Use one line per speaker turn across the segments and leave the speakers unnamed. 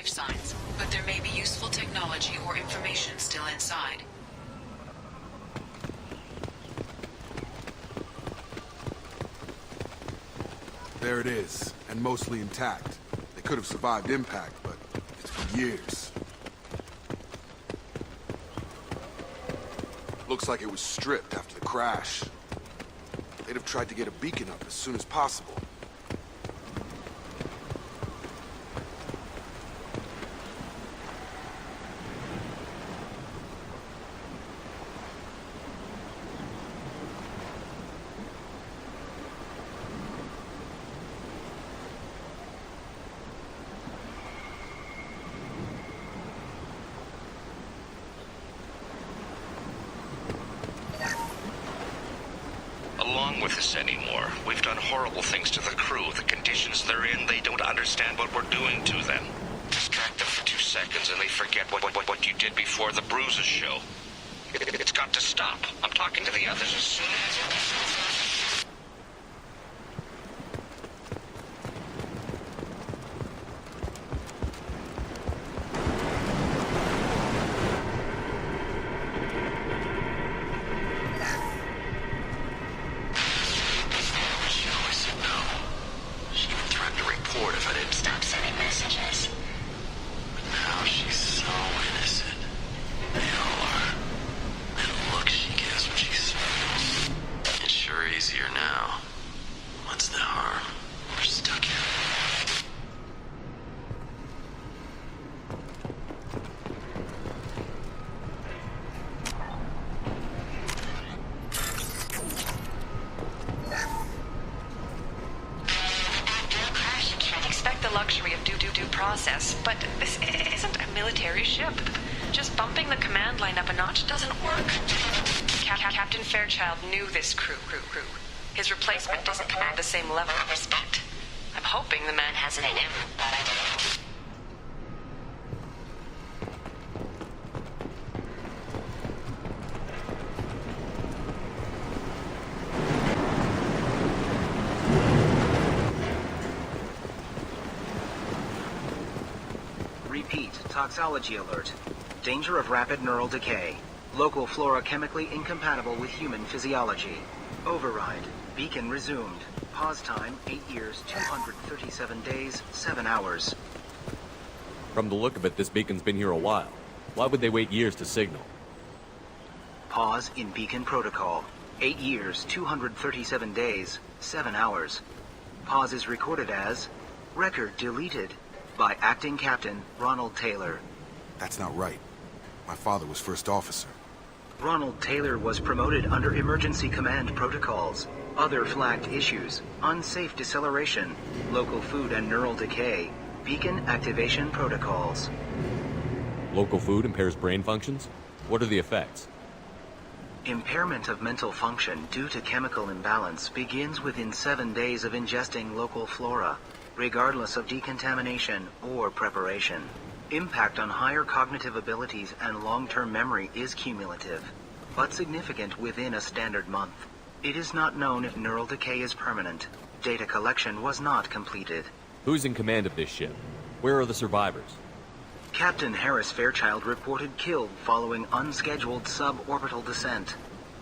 life signs, but there may be useful technology or information still inside.
There it is, and mostly intact. They could have survived impact, but it's been years. Looks like it was stripped after the crash. They'd have tried to get a beacon up as soon as possible.
Along with us anymore. We've done horrible things to the crew. The conditions they're in, they don't understand what we're doing to them. Distract them for 2 seconds and they forget what you did before the bruises show. It's got to stop. I'm talking to the others as soon as...
luxury of due process, but this isn't a military ship. Just bumping the command line up a notch doesn't work. Captain Fairchild knew this crew. His replacement doesn't command the same level of respect. I'm hoping the man has it in him.
Repeat, toxology alert. Danger of rapid neural decay. Local flora chemically incompatible with human physiology. Override. Beacon resumed. Pause time, 8 years, 237 days, 7 hours.
From the look of it, this beacon's been here a while. Why would they wait years to signal?
Pause in beacon protocol. 8 years, 237 days, 7 hours. Pause is recorded as record deleted by Acting Captain Ronald Taylor.
That's not right. My father was first officer.
Ronald Taylor was promoted under emergency command protocols. Other flagged issues: unsafe deceleration, local food and neural decay, beacon activation protocols.
Local food impairs brain functions? What are the effects?
Impairment of mental function due to chemical imbalance begins within 7 days of ingesting local flora, regardless of decontamination or preparation. Impact on higher cognitive abilities and long-term memory is cumulative, but significant within a standard month. It is not known if neural decay is permanent. Data collection was not completed.
Who's in command of this ship? Where are the survivors?
Captain Harris Fairchild reported killed following unscheduled suborbital descent.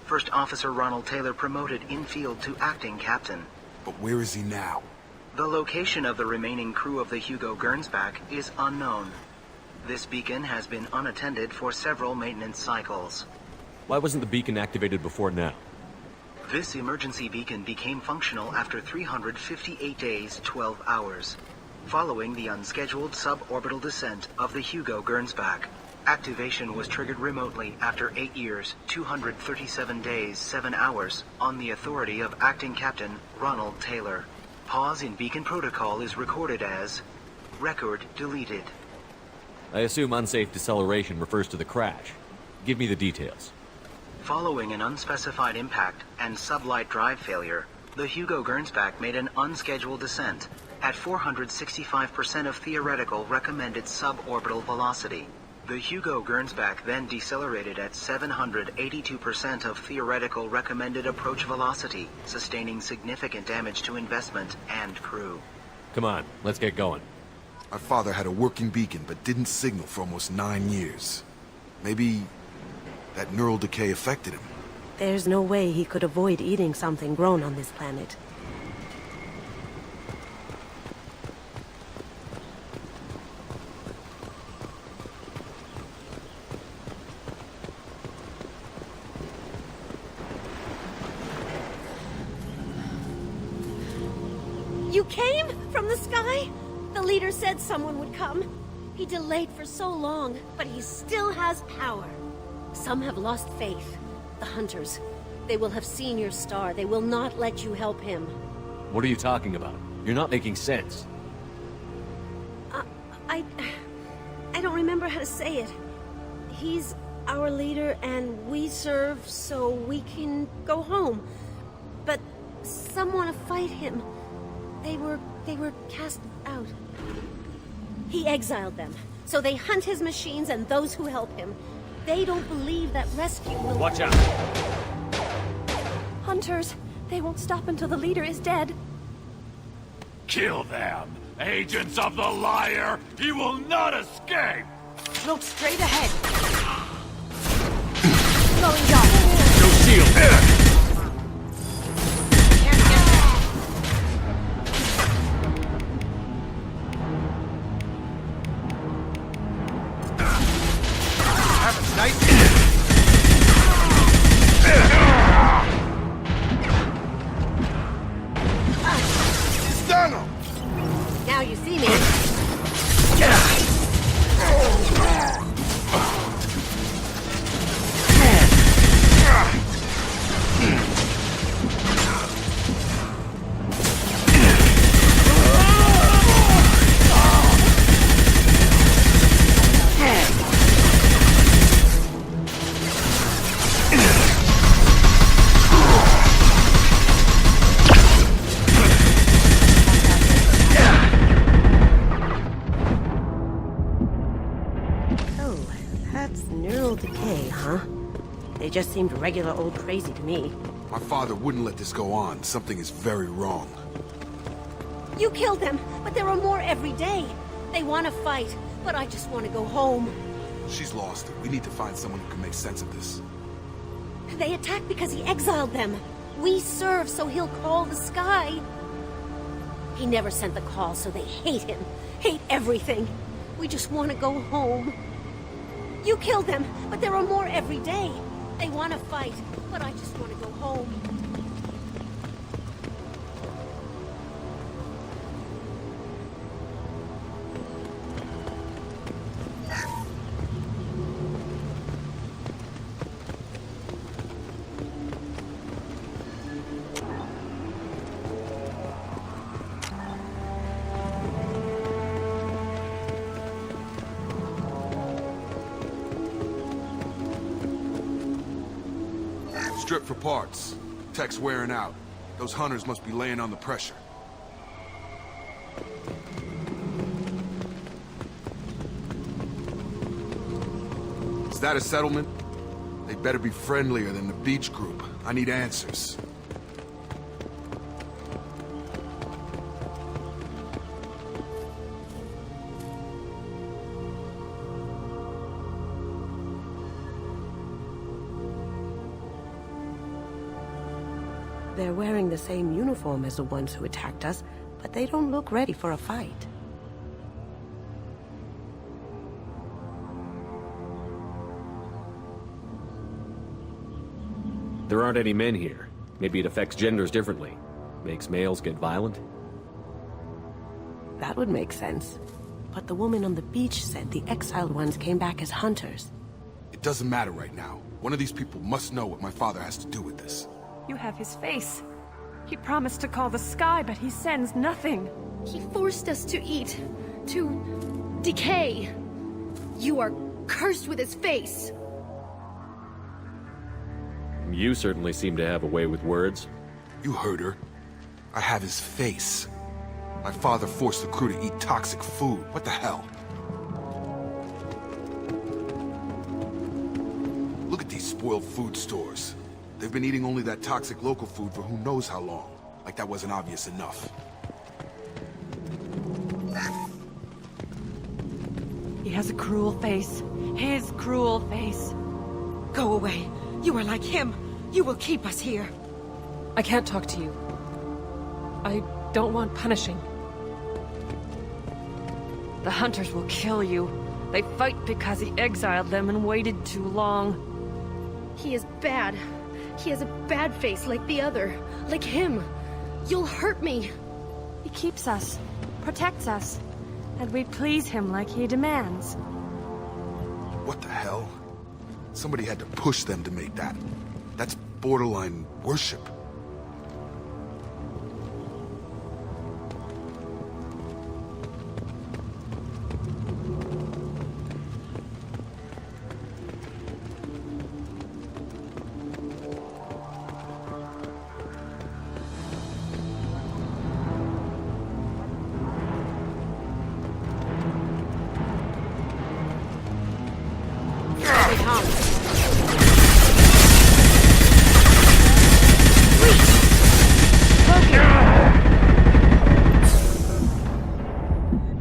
First Officer Ronald Taylor promoted in-field to acting captain.
But where is he now?
The location of the remaining crew of the Hugo Gernsback is unknown. This beacon has been unattended for several maintenance cycles.
Why wasn't the beacon activated before now?
This emergency beacon became functional after 358 days, 12 hours, following the unscheduled suborbital descent of the Hugo Gernsback. Activation was triggered remotely after 8 years, 237 days, 7 hours, on the authority of Acting Captain Ronald Taylor. Pause in beacon protocol is recorded as record deleted.
I assume unsafe deceleration refers to the crash. Give me the details.
Following an unspecified impact and sublight drive failure, the Hugo Gernsback made an unscheduled descent at 465% of theoretical recommended suborbital velocity. The Hugo Gernsback then decelerated at 782% of theoretical recommended approach velocity, sustaining significant damage to investment and crew.
Come on, let's get going.
My father had a working beacon, but didn't signal for almost 9 years. Maybe that neural decay affected him.
There's no way he could avoid eating something grown on this planet. You came from the sky? The leader said someone would come. He delayed for so long, but he still has power. Some have lost faith. The hunters. They will have seen your star. They will not let you help him.
What are you talking about? You're not making sense.
I don't remember how to say it. He's our leader and we serve so we can go home. But some want to fight him. They were cast out. He exiled them, so they hunt his machines and those who help him. They don't believe that rescue will...
Watch out!
Hunters, they won't stop until the leader is dead.
Kill them! Agents of the liar! He will not escape!
Look straight ahead.
Slowing down.
No shield!
Now you see me. They just seemed regular old crazy to me.
My father wouldn't let this go on. Something is very wrong.
You killed them, but there are more every day. They want to fight, but I just want to go home.
She's lost it. We need to find someone who can make sense of this.
They attacked because he exiled them. We serve so he'll call the sky. He never sent the call, so they hate him. Hate everything. We just want to go home. You killed them, but there are more every day. They want to fight, but I just want to go home.
Strip for parts. Tech's wearing out. Those hunters must be laying on the pressure. Is that a settlement? They'd better be friendlier than the beach group. I need answers.
They're wearing the same uniform as the ones who attacked us, but they don't look ready for a fight.
There aren't any men here. Maybe it affects genders differently. Makes males get violent?
That would make sense. But the woman on the beach said the exiled ones came back as hunters.
It doesn't matter right now. One of these people must know what my father has to do with this.
You have his face. He promised to call the sky, but he sends nothing.
He forced us to eat, to decay. You are cursed with his face.
You certainly seem to have a way with words.
You heard her. I have his face. My father forced the crew to eat toxic food. What the hell? Look at these spoiled food stores. They've been eating only that toxic local food for who knows how long. Like that wasn't obvious enough.
He has a cruel face. His cruel face.
Go away. You are like him. You will keep us here.
I can't talk to you. I don't want punishing. The hunters will kill you. They fight because he exiled them and waited too long.
He is bad. He has a bad face like the other. Like him. You'll hurt me.
He keeps us, protects us, and we please him like he demands.
What the hell? Somebody had to push them to make that. That's borderline worship.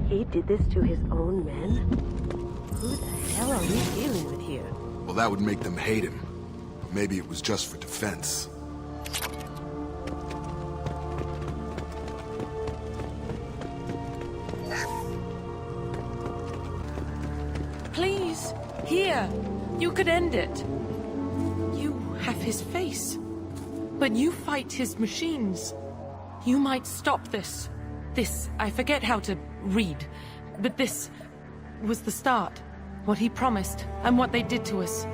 He did this to his own men? Who the hell are we dealing with here?
Well, that would make them hate him. But maybe it was just for defense.
Please, here. You could end it. You have his face. But you fight his machines. You might stop this. This, I forget how to read. But this was the start. What he promised, and what they did to us.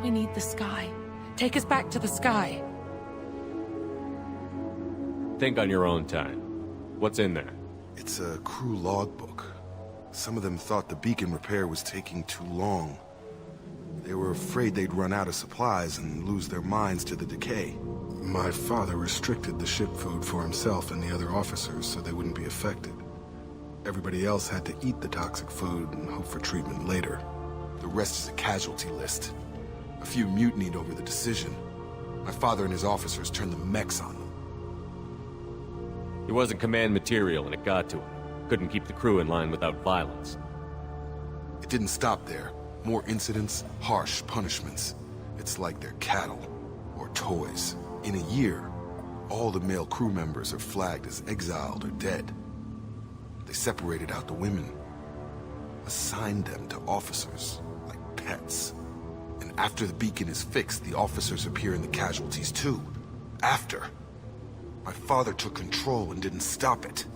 We need the sky. Take us back to the sky.
Think on your own time. What's in there?
It's a crew logbook. Some of them thought the beacon repair was taking too long. They were afraid they'd run out of supplies and lose their minds to the decay. My father restricted the ship food for himself and the other officers so they wouldn't be affected. Everybody else had to eat the toxic food and hope for treatment later. The rest is a casualty list. A few mutinied over the decision. My father and his officers turned the mechs on them.
He wasn't command material and it got to him. Couldn't keep the crew in line without violence.
It didn't stop there. More incidents, harsh punishments. It's like they're cattle, or toys. In a year, all the male crew members are flagged as exiled or dead. They separated out the women, assigned them to officers, like pets. And after the beacon is fixed, the officers appear in the casualties too. After. My father took control and didn't stop it.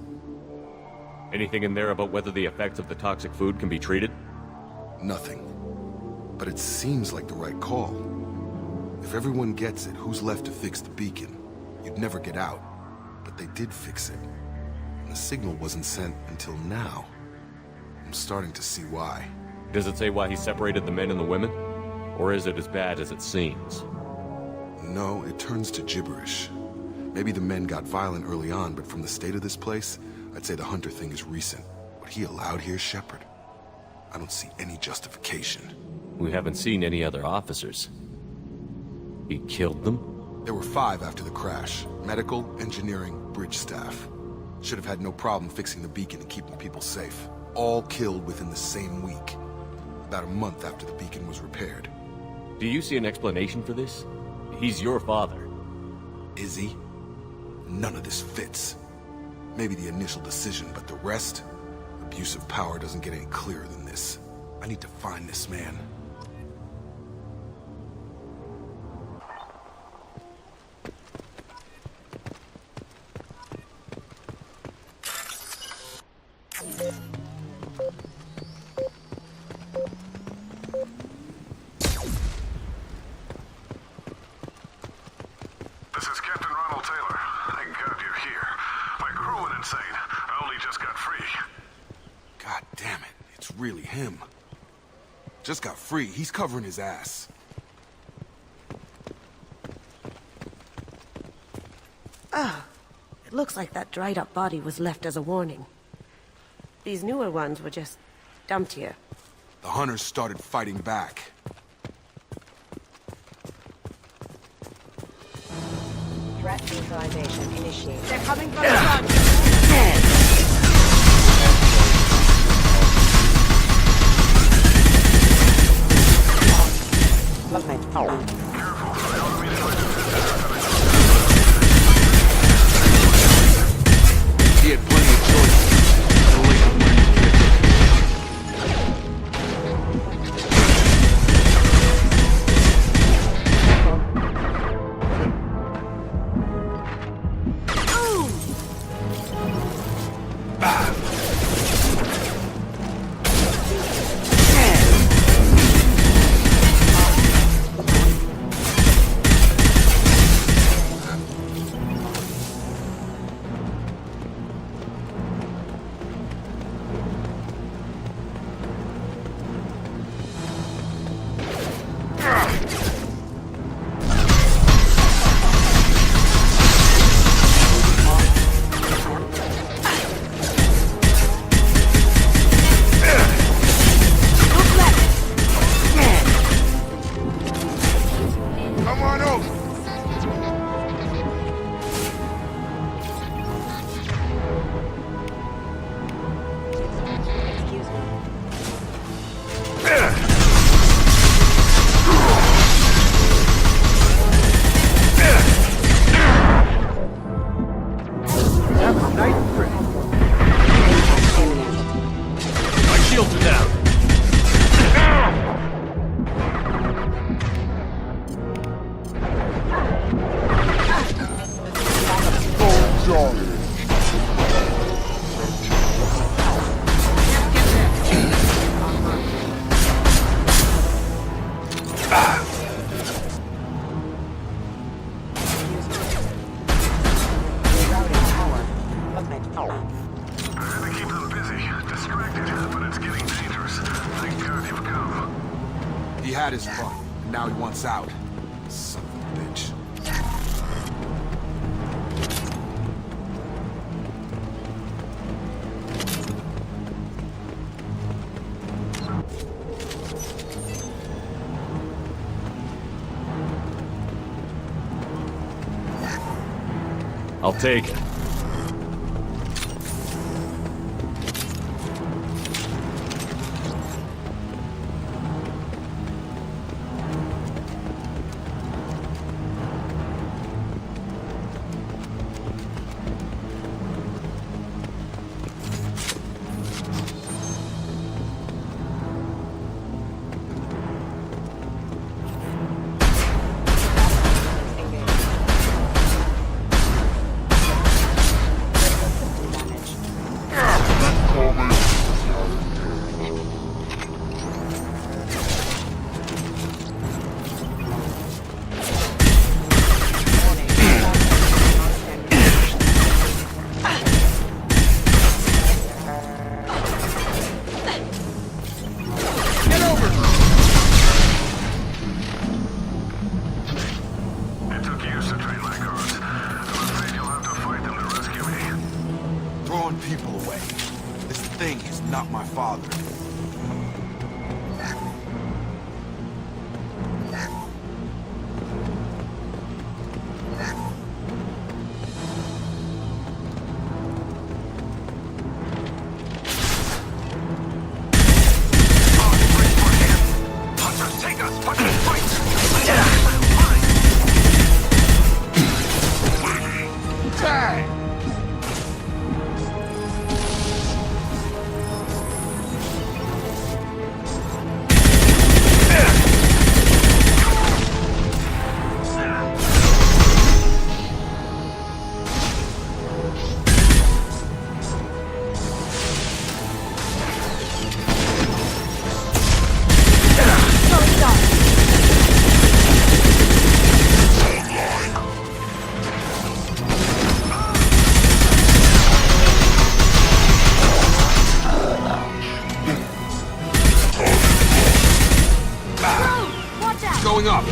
Anything in there about whether the effects of the toxic food can be treated?
Nothing. But it seems like the right call. If everyone gets it, who's left to fix the beacon? You'd never get out. But they did fix it. And the signal wasn't sent until now. I'm starting to see why.
Does it say why he separated the men and the women? Or is it as bad as it seems?
No, it turns to gibberish. Maybe the men got violent early on, but from the state of this place, I'd say the hunter thing is recent. What he allowed here, Shepard, I don't see any justification.
We haven't seen any other officers. He killed them?
There were 5 after the crash. Medical, engineering, bridge staff. Should have had no problem fixing the beacon and keeping people safe. All killed within the same week. About a month after the beacon was repaired.
Do you see an explanation for this? He's your father.
Is he? None of this fits. Maybe the initial decision, but the rest? Abuse of power doesn't get any clearer than this. I need to find this man.
This is Captain Ronald Taylor. Thank God you're here. My crew went insane. I only just got free.
God damn it, it's really him. Just got free, he's covering his ass.
It looks like that dried up body was left as a warning. These newer ones were just dumped here.
The hunters started fighting back.
Threat neutralization initiated.
They're coming from the front.
He had plenty of choices. The late one He had his fun, and now he wants out. Son of a bitch.
I'll take it.
Not my father. Going up.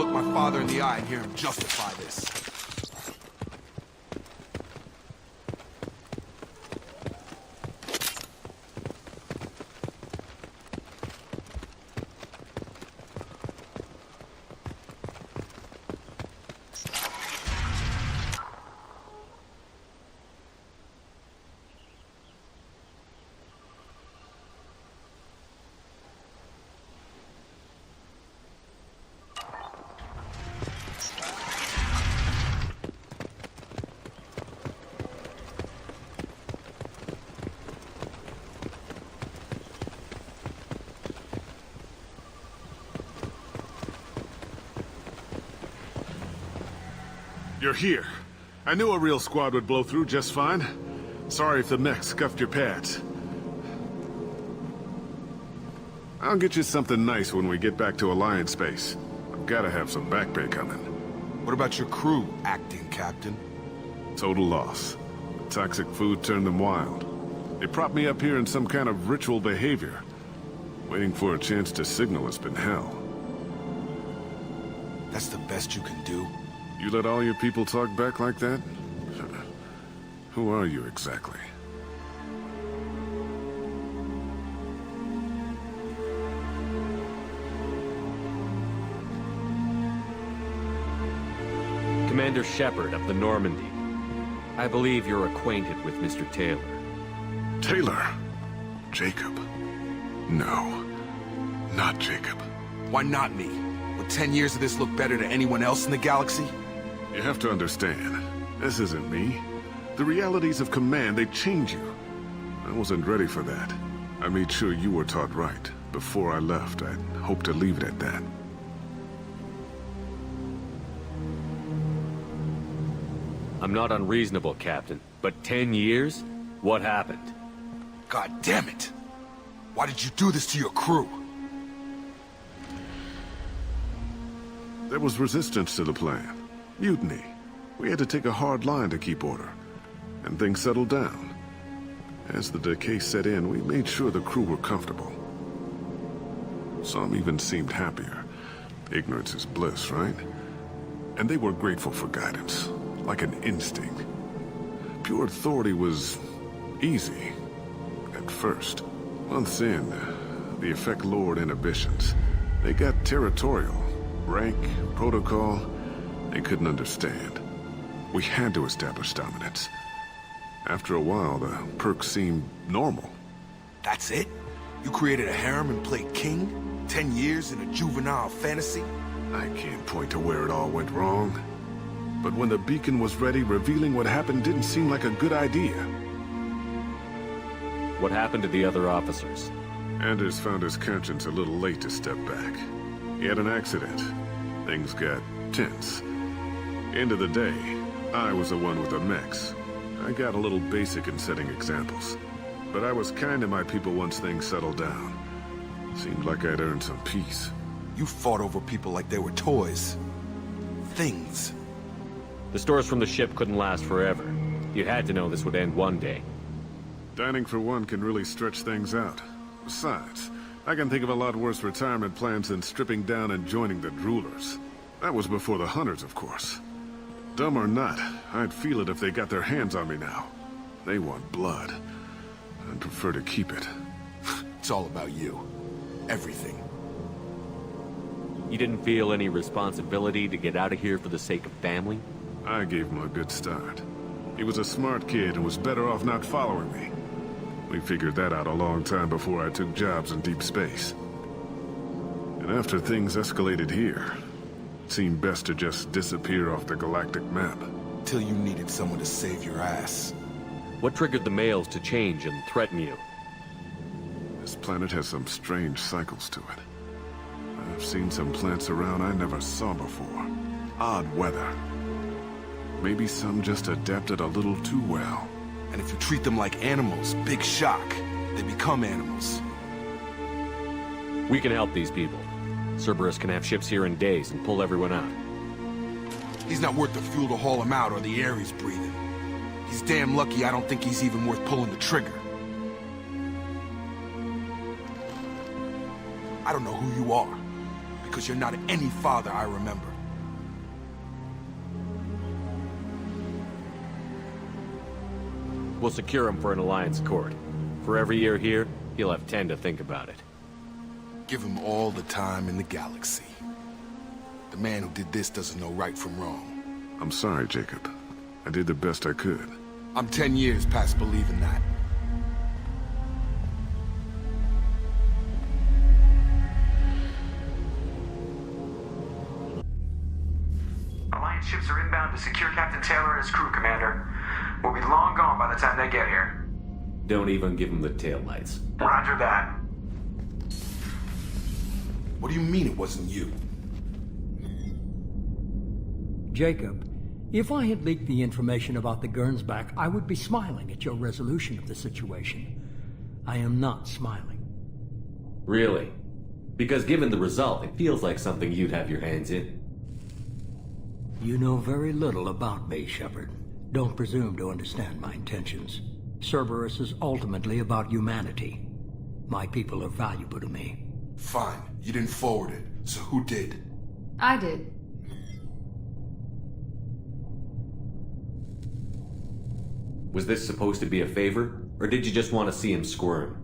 look my father in the eye and hear him justify this.
You're here. I knew a real squad would blow through just fine. Sorry if the mech scuffed your pads. I'll get you something nice when we get back to Alliance space. I've gotta have some back pay coming.
What about your crew, acting captain?
Total loss. Toxic food turned them wild. They propped me up here in some kind of ritual behavior. Waiting for a chance to signal has been hell.
That's the best you can do?
You let all your people talk back like that? Who are you exactly?
Commander Shepard of the Normandy. I believe you're acquainted with Mr. Taylor.
Taylor? Jacob? No, not Jacob.
Why not me? Would 10 years of this look better to anyone else in the galaxy?
You have to understand, this isn't me. The realities of command, they change you. I wasn't ready for that. I made sure you were taught right. Before I left, I'd hoped to leave it at that.
I'm not unreasonable, Captain, but 10 years? What happened?
God damn it! Why did you do this to your crew?
There was resistance to the plan. Mutiny. We had to take a hard line to keep order. And things settled down. As the decay set in, we made sure the crew were comfortable. Some even seemed happier. Ignorance is bliss, right? And they were grateful for guidance, like an instinct. Pure authority was easy, at first. Months in, the effect lowered inhibitions. They got territorial. Rank, protocol, they couldn't understand. We had to establish dominance. After a while, the perks seemed normal.
That's it? You created a harem and played king? 10 years in a juvenile fantasy?
I can't point to where it all went wrong. But when the beacon was ready, revealing what happened didn't seem like a good idea.
What happened to the other officers?
Anders found his conscience a little late to step back. He had an accident. Things got tense. End of the day, I was the one with the mechs. I got a little basic in setting examples. But I was kind to my people once things settled down. Seemed like I'd earned some peace.
You fought over people like they were toys. Things.
The stores from the ship couldn't last forever. You had to know this would end one day.
Dining for one can really stretch things out. Besides, I can think of a lot worse retirement plans than stripping down and joining the Droolers. That was before the Hunters, of course. Dumb or not, I'd feel it if they got their hands on me now. They want blood. I'd prefer to keep it.
It's all about you. Everything.
You didn't feel any responsibility to get out of here for the sake of family?
I gave him a good start. He was a smart kid and was better off not following me. We figured that out a long time before I took jobs in deep space. And after things escalated here, it seemed best to just disappear off the galactic map.
Till you needed someone to save your ass.
What triggered the males to change and threaten you?
This planet has some strange cycles to it. I've seen some plants around I never saw before. Odd weather. Maybe some just adapted a little too well.
And if you treat them like animals, big shock. They become animals.
We can help these people. Cerberus can have ships here in days and pull everyone out.
He's not worth the fuel to haul him out or the air he's breathing. He's damn lucky I don't think he's even worth pulling the trigger. I don't know who you are, because you're not any father I remember.
We'll secure him for an Alliance court. For every year here, he'll have 10 to think about it.
Give him all the time in the galaxy. The man who did this doesn't know right from wrong.
I'm sorry, Jacob. I did the best I could.
I'm 10 years past believing that.
Alliance ships are inbound to secure Captain Taylor and his crew, Commander. We'll be long gone by the time they get here.
Don't even give him the taillights.
Roger that.
What do you mean it wasn't you?
Jacob, if I had leaked the information about the Gernsback, I would be smiling at your resolution of the situation. I am not smiling.
Really? Because given the result, it feels like something you'd have your hands in.
You know very little about me, Shepard. Don't presume to understand my intentions. Cerberus is ultimately about humanity. My people are valuable to me.
Fine. You didn't forward it, so who did?
I did.
Was this supposed to be a favor, or did you just want to see him squirm?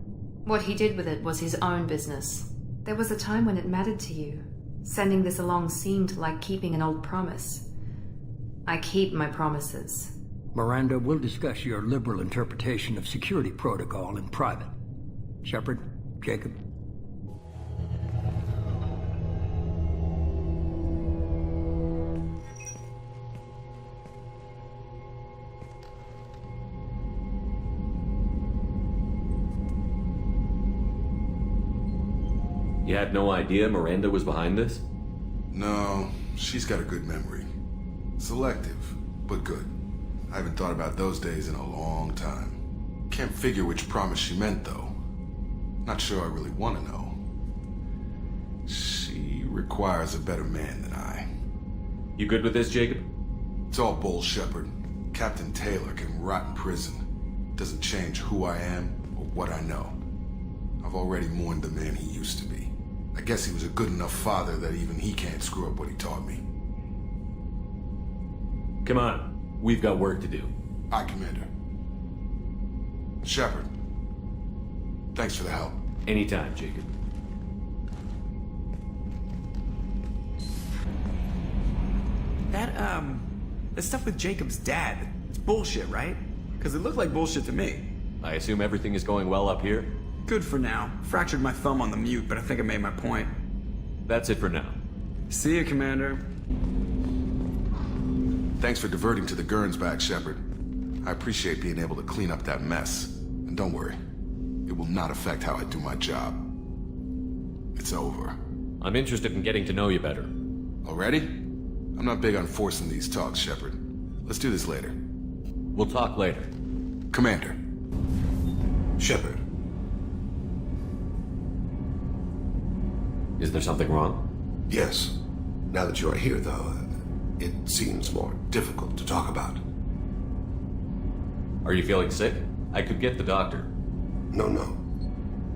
What he did with it was his own business. There was a time when it mattered to you. Sending this along seemed like keeping an old promise. I keep my promises.
Miranda, we'll discuss your liberal interpretation of security protocol in private. Shepard, Jacob.
You had no idea Miranda was behind this?
No, she's got a good memory. Selective, but good. I haven't thought about those days in a long time. Can't figure which promise she meant, though. Not sure I really want to know. She requires a better man than I.
You good with this, Jacob?
It's all bull, Shepard. Captain Taylor can rot in prison. Doesn't change who I am or what I know. I've already mourned the man he used to be. I guess he was a good enough father that even he can't screw up what he taught me.
Come on. We've got work to do.
Aye, Commander. Shepard. Thanks for the help.
Anytime, Jacob.
The stuff with Jacob's dad, it's bullshit, right? Because it looked like bullshit to me.
I assume everything is going well up here?
Good for now. Fractured my thumb on the mute, but I think I made my point.
That's it for now.
See you, Commander.
Thanks for diverting to the Gernsback, Shepard. I appreciate being able to clean up that mess. And don't worry, it will not affect how I do my job. It's over.
I'm interested in getting to know you better.
Already? I'm not big on forcing these talks, Shepard. Let's do this later.
We'll talk later.
Commander.
Shepard.
Is there something wrong?
Yes. Now that you are here, though, it seems more difficult to talk about.
Are you feeling sick? I could get the doctor.
No.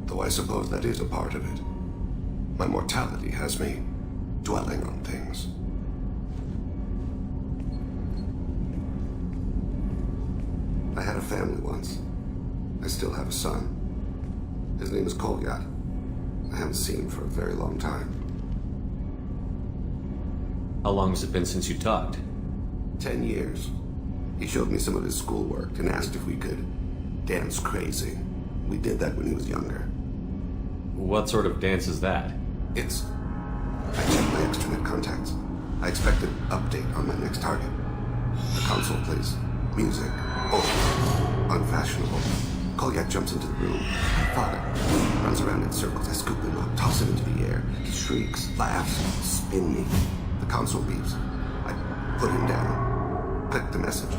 Though I suppose that is a part of it. My mortality has me dwelling on things. I had a family once. I still have a son. His name is Kolyat. I haven't seen him for a very long time.
How long has it been since you talked?
10 years. He showed me some of his schoolwork and asked if we could dance crazy. We did that when he was younger.
What sort of dance is that?
It's... I checked my extranet contacts. I expect an update on my next target. The console plays music. Oh, unfashionable. Kolyat jumps into the room. My father runs around in circles. I scoop him up, toss him into the air. He shrieks, laughs, spin me. The console beeps. I put him down. Click the message.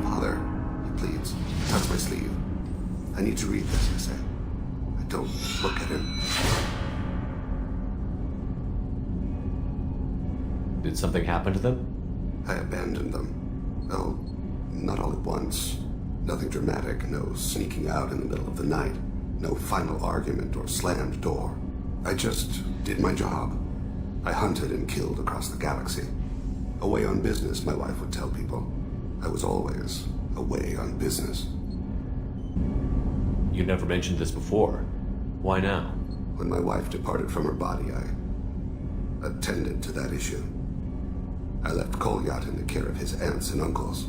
Father, he pleads. Tucks my sleeve. I need to read this, I say. I don't look at him.
Did something happen to them?
I abandoned them. Oh, not all at once. Nothing dramatic, no sneaking out in the middle of the night. No final argument or slammed door. I just did my job. I hunted and killed across the galaxy. Away on business, my wife would tell people. I was always away on business.
You never mentioned this before. Why now?
When my wife departed from her body, I attended to that issue. I left Kolyat in the care of his aunts and uncles.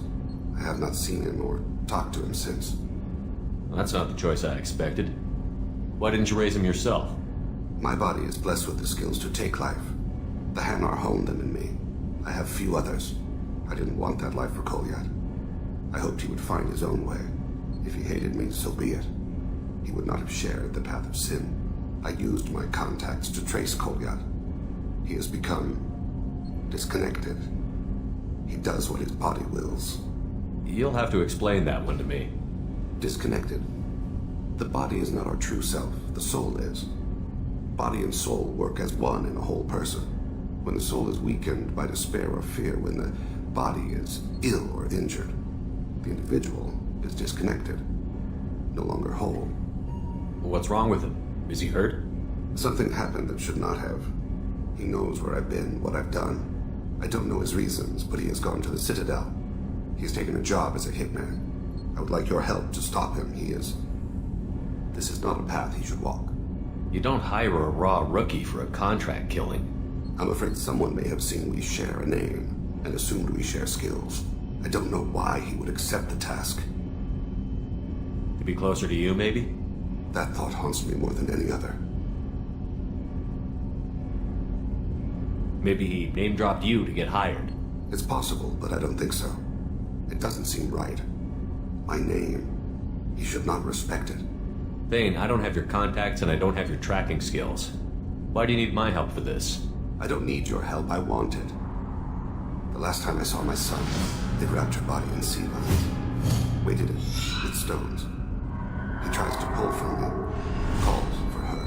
I have not seen him or talked to him since.
Well, that's not the choice I expected. Why didn't you raise him yourself?
My body is blessed with the skills to take life. The Hanar honed them in me. I have few others. I didn't want that life for Kolyat. I hoped he would find his own way. If he hated me, so be it. He would not have shared the path of sin. I used my contacts to trace Kolyat. He has become disconnected. He does what his body wills.
You'll have to explain that one to me.
Disconnected. The body is not our true self. The soul is. Body and soul work as one in a whole person. When the soul is weakened by despair or fear, when the body is ill or injured, the individual is disconnected, no longer whole.
What's wrong with him? Is he hurt?
Something happened that should not have. He knows where I've been, what I've done. I don't know his reasons, but he has gone to the Citadel. He's taken a job as a hitman. I would like your help to stop him. This is not a path he should walk.
You don't hire a raw rookie for a contract killing.
I'm afraid someone may have seen we share a name and assumed we share skills. I don't know why he would accept the task.
To be closer to you, maybe?
That thought haunts me more than any other.
Maybe he name-dropped you to get hired.
It's possible, but I don't think so. It doesn't seem right. My name. He should not respect it.
Thane, I don't have your contacts and I don't have your tracking skills. Why do you need my help for this?
I don't need your help. I want it. The last time I saw my son, they wrapped your body in sea vines, weighted it with stones. He tries to pull from me, calls for her.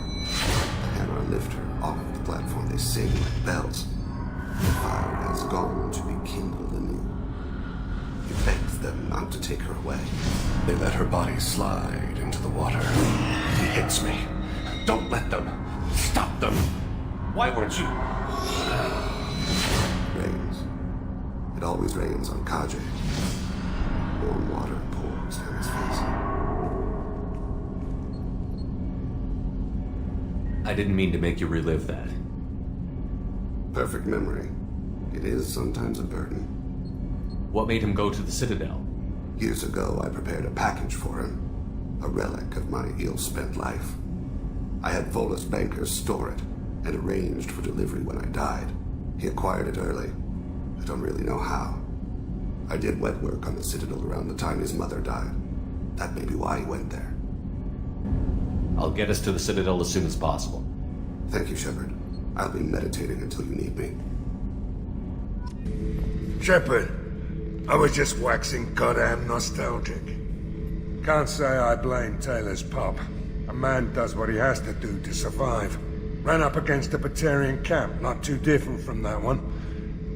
The hammer lift her off the platform. They sing like bells. The fire has gone to be kindled anew. He begs them not to take her away.
They let her body slide into the water. He hits me. Don't let them. Stop them. Why weren't you?
Rains. It always rains on Kaje. Warm water pours down his face.
I didn't mean to make you relive that.
Perfect memory. It is sometimes a burden.
What made him go to the Citadel?
Years ago, I prepared a package for him. A relic of my ill-spent life. I had Volus bankers store it, and arranged for delivery when I died. He acquired it early. I don't really know how. I did wet work on the Citadel around the time his mother died. That may be why he went there.
I'll get us to the Citadel as soon as possible.
Thank you, Shepard. I'll be meditating until you need me.
Shepard, I was just waxing goddamn nostalgic. Can't say I blame Taylor's pop. A man does what he has to do to survive. Ran up against a Batarian camp, not too different from that one.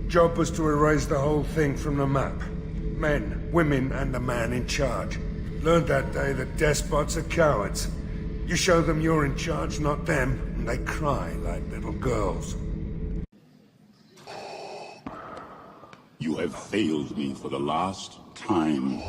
Job was to erase the whole thing from the map. Men, women, and the man in charge. Learned that day that despots are cowards. You show them you're in charge, not them, and they cry like little girls.
You have failed me for the last time.